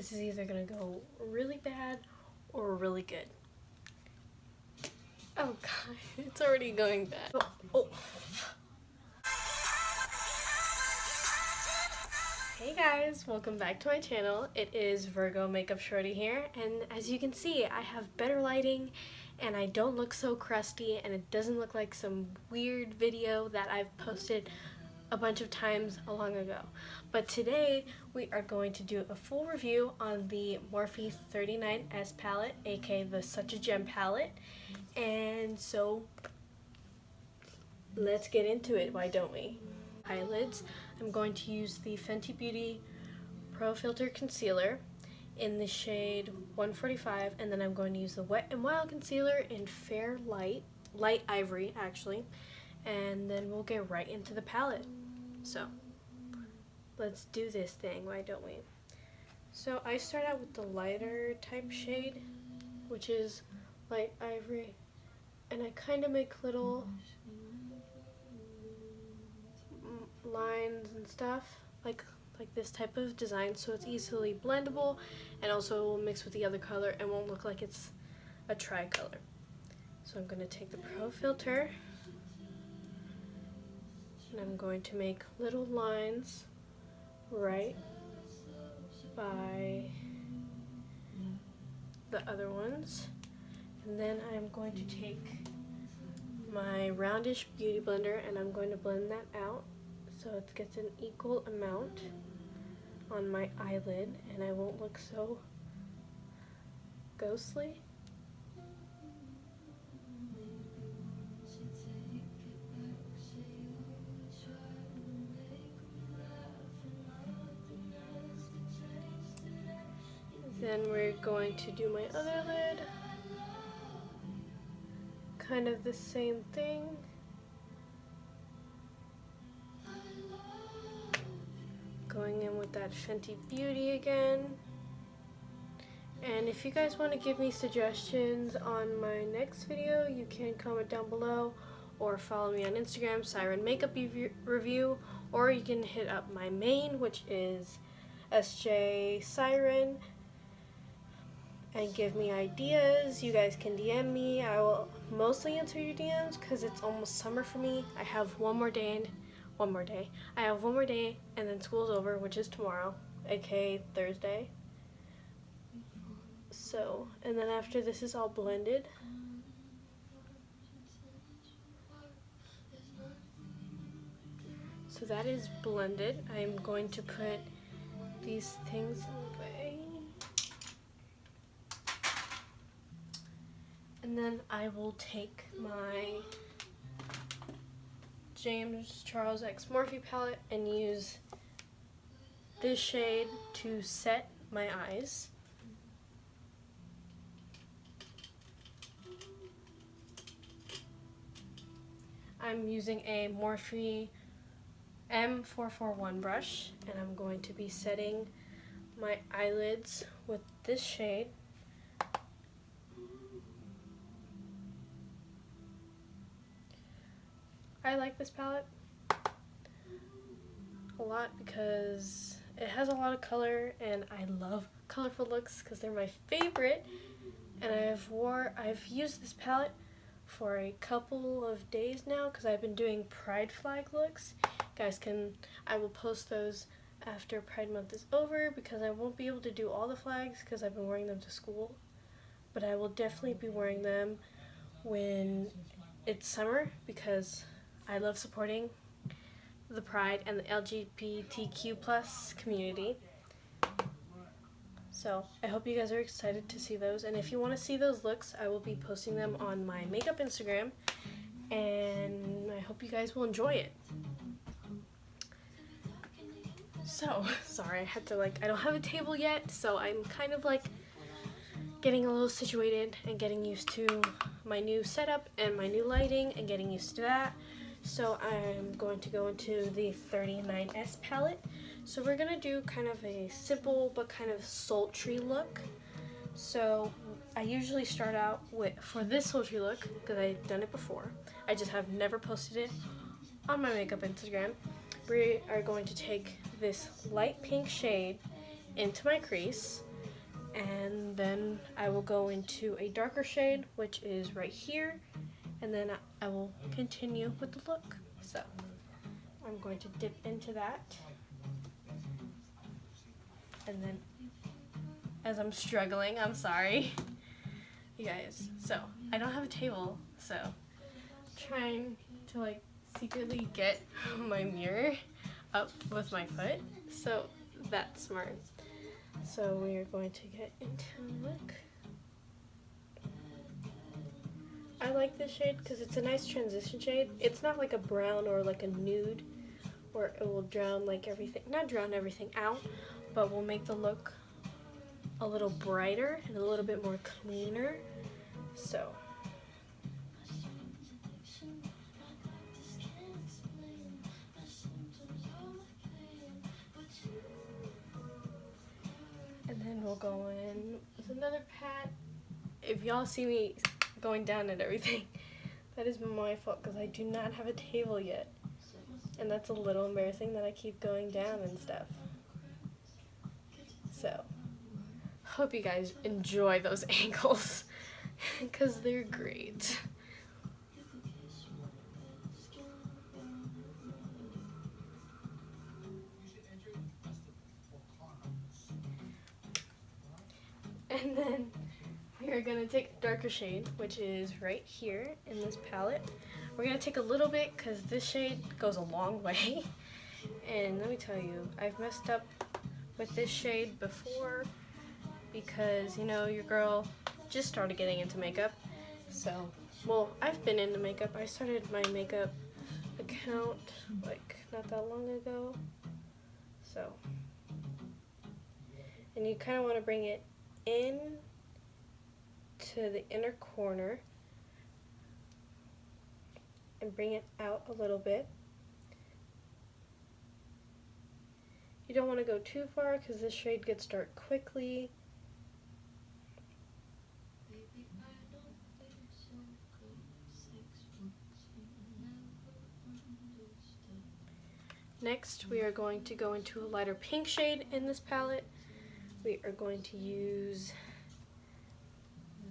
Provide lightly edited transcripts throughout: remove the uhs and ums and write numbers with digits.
This is either gonna go really bad or really good. Oh god, it's already going bad. Oh. Hey guys, welcome back to my channel. It is Virgo Makeup Shorty here, and as you can see, I have better lighting and I don't look so crusty, and it doesn't look like some weird video that I've posted a bunch of times long ago. But today we are going to do a full review on the Morphe 39S palette, aka the Such a Gem palette. And so let's get into it, why don't we? Eyelids, I'm going to use the Fenty Beauty Pro Filter Concealer in the shade 145, and then I'm going to use the Wet n Wild Concealer in Fair Light Ivory actually, and then we'll get right into the palette. So let's do this thing, why don't we? So I start out with the lighter type shade, which is light ivory, and I kind of make little lines and stuff like this type of design, so it's easily blendable and also will mix with the other color and won't look like it's a tri-color. So I'm going to take the Pro Filter and I'm going to make little lines right by the other ones, and then I'm going to take my roundish beauty blender and I'm going to blend that out so it gets an equal amount on my eyelid and I won't look so ghostly. Then we're going to do my other lid. Kind of the same thing. Going in with that Fenty Beauty again. And if you guys want to give me suggestions on my next video, you can comment down below or follow me on Instagram, Siren Makeup Review, or you can hit up my main, which is SJ Siren, and give me ideas. You guys can DM me. I will mostly answer your DMs because it's almost summer for me. I have one more day and then school's over, which is tomorrow, aka Thursday. So, and then after this is all blended, so that is blended, I'm going to put these things away. And then I will take my James Charles X Morphe palette and use this shade to set my eyes. I'm using a Morphe M441 brush and I'm going to be setting my eyelids with this shade. I like this palette a lot because it has a lot of color and I love colorful looks because they're my favorite, and I've used this palette for a couple of days now because I've been doing Pride flag looks. I will post those after Pride month is over because I won't be able to do all the flags because I've been wearing them to school, but I will definitely be wearing them when it's summer because I love supporting the Pride and the LGBTQ plus community. So I hope you guys are excited to see those, and if you want to see those looks, I will be posting them on my makeup Instagram, and I hope you guys will enjoy it. So, sorry, I don't have a table yet, so I'm kind of getting a little situated and getting used to my new setup and my new lighting and getting used to that. So I'm going to go into the 39S palette. So we're going to do kind of a simple but kind of sultry look. So I usually start out for this sultry look, because I've done it before, I just have never posted it on my makeup Instagram. We are going to take this light pink shade into my crease. And then I will go into a darker shade, which is right here, and then I will continue with the look. So I'm going to dip into that, and then as I'm struggling, I'm sorry, you guys. So I don't have a table, so I'm trying to like secretly get my mirror up with my foot, so that's smart. So we are going to get into the look. I like this shade because it's a nice transition shade. It's not like a brown or like a nude where it will drown like everything, not drown everything out, but will make the look a little brighter and a little bit more cleaner. So and then we'll go in with another pat. If y'all see me going down and everything, that is my fault because I do not have a table yet. And that's a little embarrassing that I keep going down and stuff. So, hope you guys enjoy those angles because they're great. And then we are going to take a darker shade, which is right here in this palette. We're going to take a little bit because this shade goes a long way. And let me tell you, I've messed up with this shade before because, you know, your girl just started getting into makeup. So, well, I've been into makeup. I started my makeup account like not that long ago. So, and you kind of want to bring it in to the inner corner and bring it out a little bit. You don't want to go too far because this shade gets dark quickly. Next, we are going to go into a lighter pink shade in this palette. We are going to use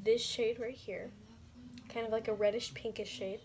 this shade right here, kind of like a reddish pinkish shade.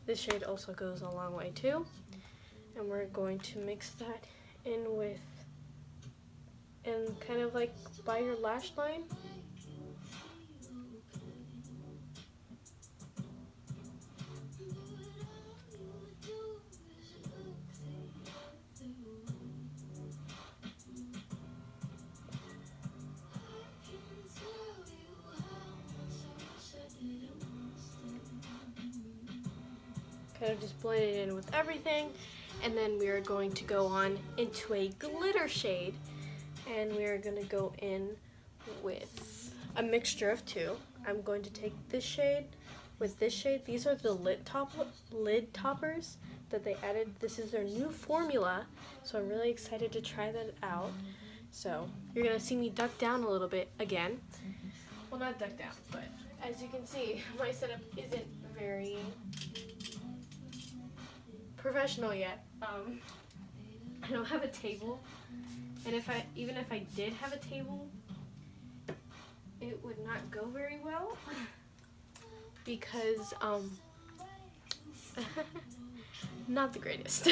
This shade also goes a long way too. And we're going to mix that in with, and kind of like by your lash line. Kind of just blend it in with everything, and then we are going to go on into a glitter shade, and we are going to go in with a mixture of two. I'm going to take this shade with this shade. These are the lid toppers that they added. This is their new formula, so I'm really excited to try that out. So you're going to see me duck down a little bit again. Well, not duck down, but as you can see, my setup isn't very professional yet. I don't have a table, and even if I did have a table, it would not go very well because not the greatest.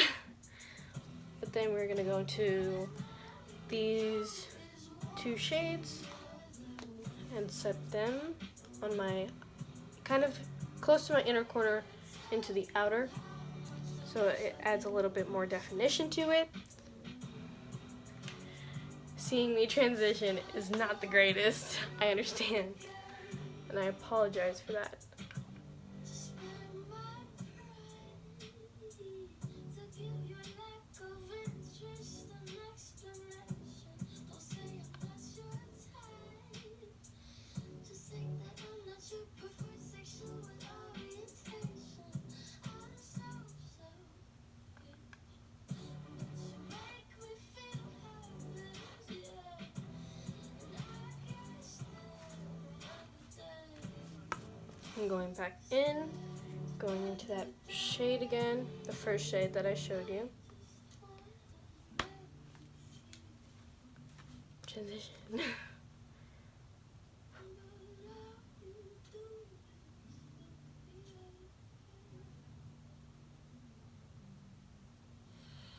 But then we're gonna go into these two shades and set them on my kind of close to my inner corner into the outer, so it adds a little bit more definition to it. Seeing me transition is not the greatest, I understand, and I apologize for that. I'm going back in, going into that shade again, the first shade that I showed you. Transition.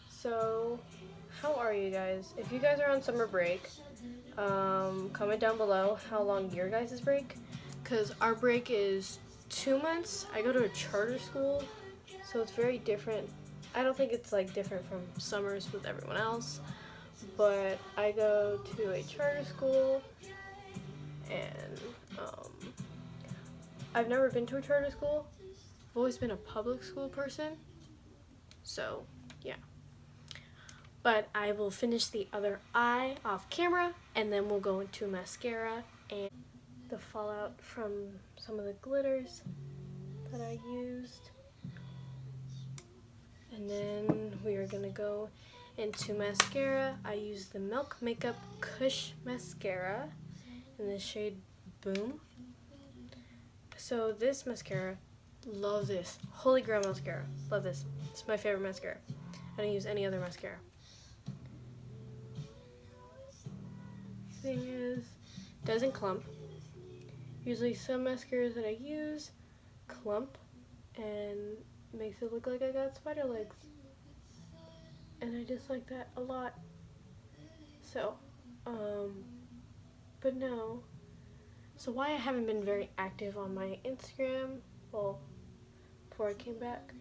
So, how are you guys? If you guys are on summer break, comment down below how long your guys' break, because our break is 2 months. I go to a charter school, so it's very different. I don't think it's like different from summers with everyone else, but I go to a charter school, and I've never been to a charter school. I've always been a public school person, so yeah. But I will finish the other eye off camera, and then we'll go into mascara and the fallout from some of the glitters that I used. And then we are gonna go into mascara. I use the Milk Makeup Kush Mascara in the shade Boom. So this mascara, love this. Holy Grail mascara, love this. It's my favorite mascara. I don't use any other mascara. Thing is, doesn't clump. Usually some mascaras that I use clump and makes it look like I got spider legs, and I dislike that a lot. So but no, so why I haven't been very active on my Instagram, well, before I came back,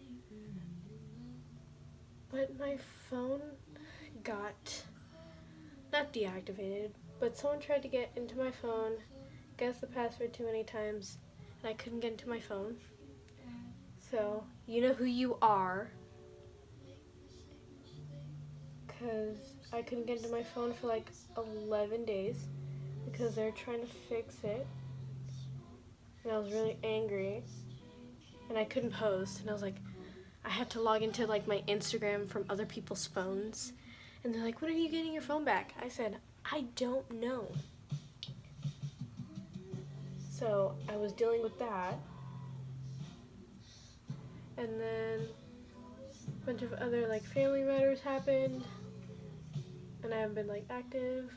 but my phone got not deactivated, but someone tried to get into my phone, guessed the password too many times, and I couldn't get into my phone. So, you know who you are, because I couldn't get into my phone for like 11 days because they're trying to fix it, and I was really angry, and I couldn't post, and I was like, I had to log into like my Instagram from other people's phones, and they're like, when are you getting your phone back? I said, I don't know. So I was dealing with that, and then a bunch of other like family matters happened, and I haven't been like active.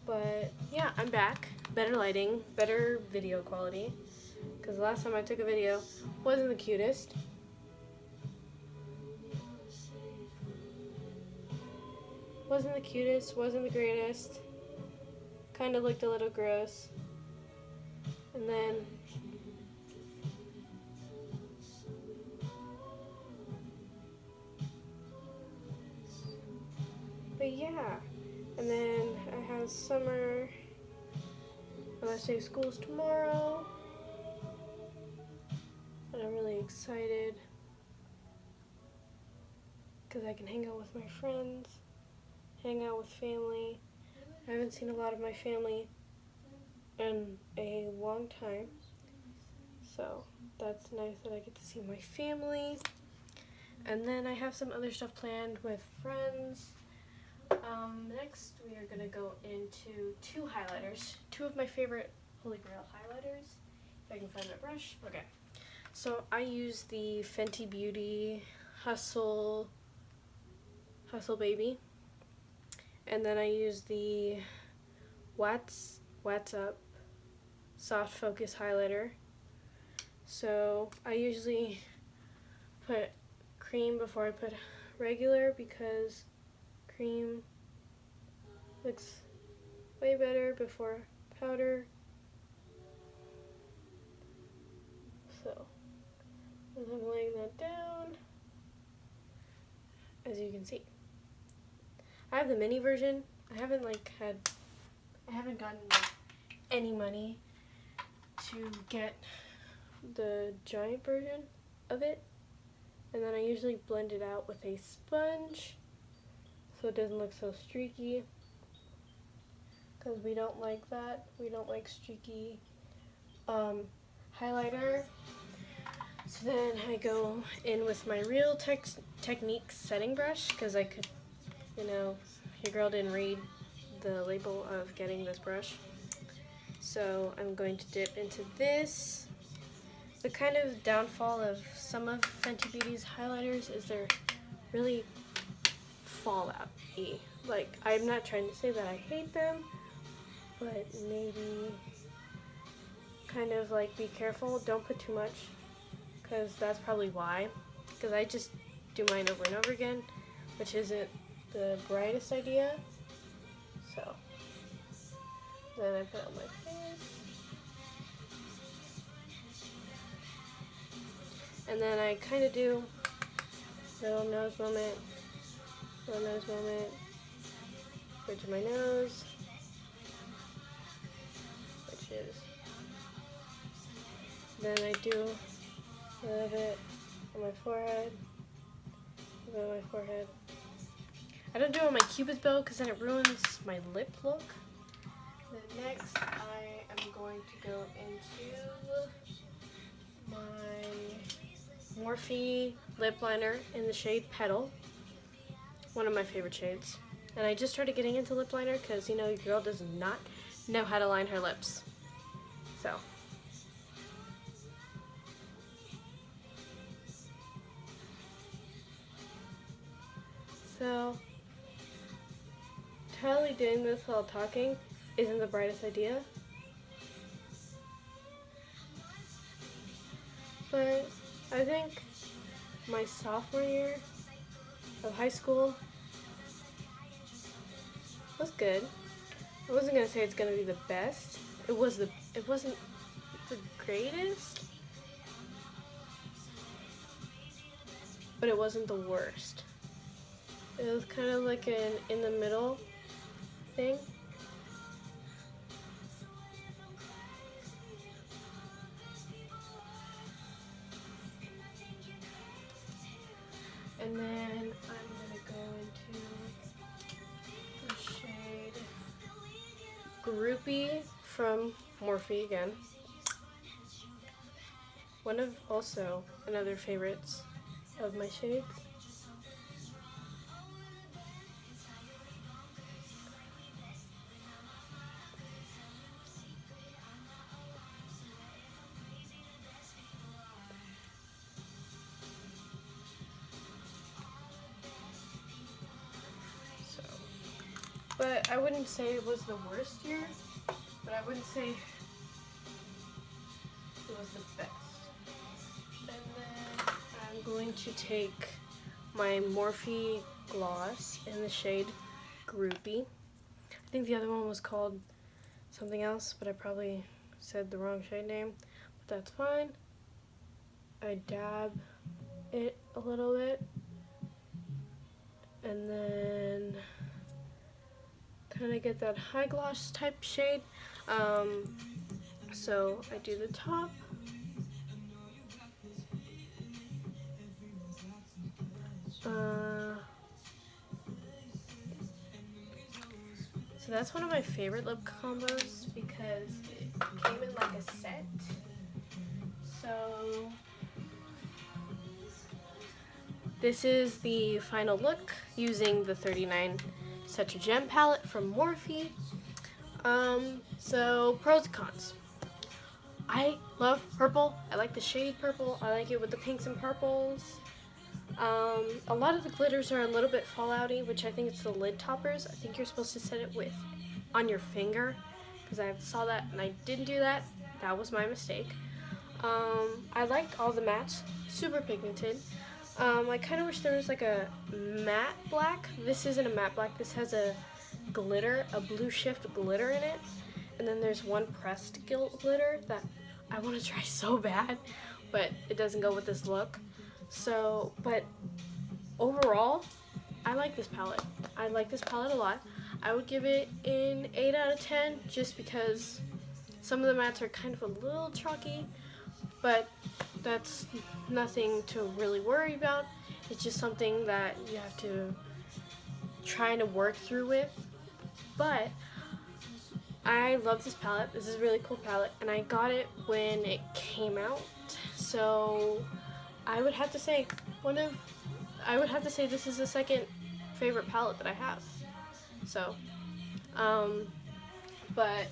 But yeah, I'm back. Better lighting, better video quality, because the last time I took a video wasn't the cutest. Wasn't the cutest, wasn't the greatest. Kind of looked a little gross. And then but yeah, and then I have summer. My last day of school is tomorrow, and I'm really excited because I can hang out with my friends, hang out with family. I haven't seen a lot of my family in a long time, so that's nice that I get to see my family. And then I have some other stuff planned with friends. Next we are gonna go into two highlighters, two of my favorite Holy Grail highlighters. If I can find my brush. Okay. So I use the Fenty Beauty Hustle Baby, and then I use the What's Up Soft Focus Highlighter. So I usually put cream before I put regular because cream looks way better before powder. So as I'm laying that down, as you can see, I have the mini version. I haven't gotten like any money to get the giant version of it, and then I usually blend it out with a sponge so it doesn't look so streaky, because we don't like that. We don't like streaky highlighter. So then I go in with my Real Technique setting brush, because I could, your girl didn't read the label of getting this brush. So I'm going to dip into this the kind of downfall of some of Fenty Beauty's highlighters is they're really fallout-y. Like, I'm not trying to say that I hate them, but maybe kind of like be careful. Don't put too much, because that's probably why. Because I just do mine over and over again, which isn't the brightest idea. So then I put it on my face. And then I kind of do little nose moment, bridge of my nose, which is, then I do a little bit on my forehead, a bit on my forehead. I don't do it on my Cupid's bow because then it ruins my lip look. Then next I am going to go into my Morphe lip liner in the shade Petal, one of my favorite shades. And I just started getting into lip liner because, you know, your girl does not know how to line her lips. So totally doing this while talking isn't the brightest idea. But I think my sophomore year of high school was good. I wasn't gonna say it's gonna be the best. It wasn't the greatest, but it wasn't the worst. It was kind of like an in the middle thing. And then I'm gonna go into the shade Groupie from Morphe again. One of also another favorites of my shades. But I wouldn't say it was the worst year, but I wouldn't say it was the best. And then I'm going to take my Morphe gloss in the shade Groupie. I think the other one was called something else, but I probably said the wrong shade name, but that's fine. I dab it a little bit, and then kind of get that high gloss type shade. So I do the top. So that's one of my favorite lip combos because it came in like a set. So this is the final look using the 39 Such a Gem palette from Morphe. So pros and cons. I love purple. I like the shade purple. I like it with the pinks and purples. A lot of the glitters are a little bit fallouty, which I think it's the lid toppers. I think you're supposed to set it with on your finger, because I saw that and I didn't do that. That was my mistake. I like all the mattes, super pigmented. I kind of wish there was like a matte black. This isn't a matte black. This has a glitter, a blue shift glitter in it. And then there's one pressed glitter that I want to try so bad, but it doesn't go with this look. So, but overall, I like this palette. I like this palette a lot. I would give it an 8 out of 10 just because some of the mattes are kind of a little chalky, but that's nothing to really worry about. It's just something that you have to try to work through with. But I love this palette. This is a really cool palette, and I got it when it came out. So I would have to say this is the second favorite palette that I have. So, but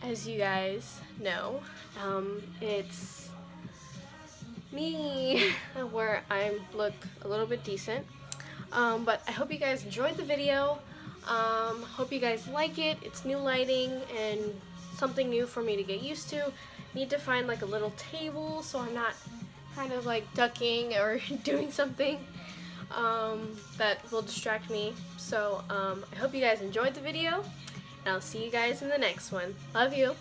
as you guys know, it's me where I look a little bit decent. But I hope you guys enjoyed the video. Hope you guys like it. It's new lighting and something new for me to get used to. Need to find like a little table so I'm not kind of like ducking or doing something that will distract me. So I hope you guys enjoyed the video, and I'll see you guys in the next one. Love you.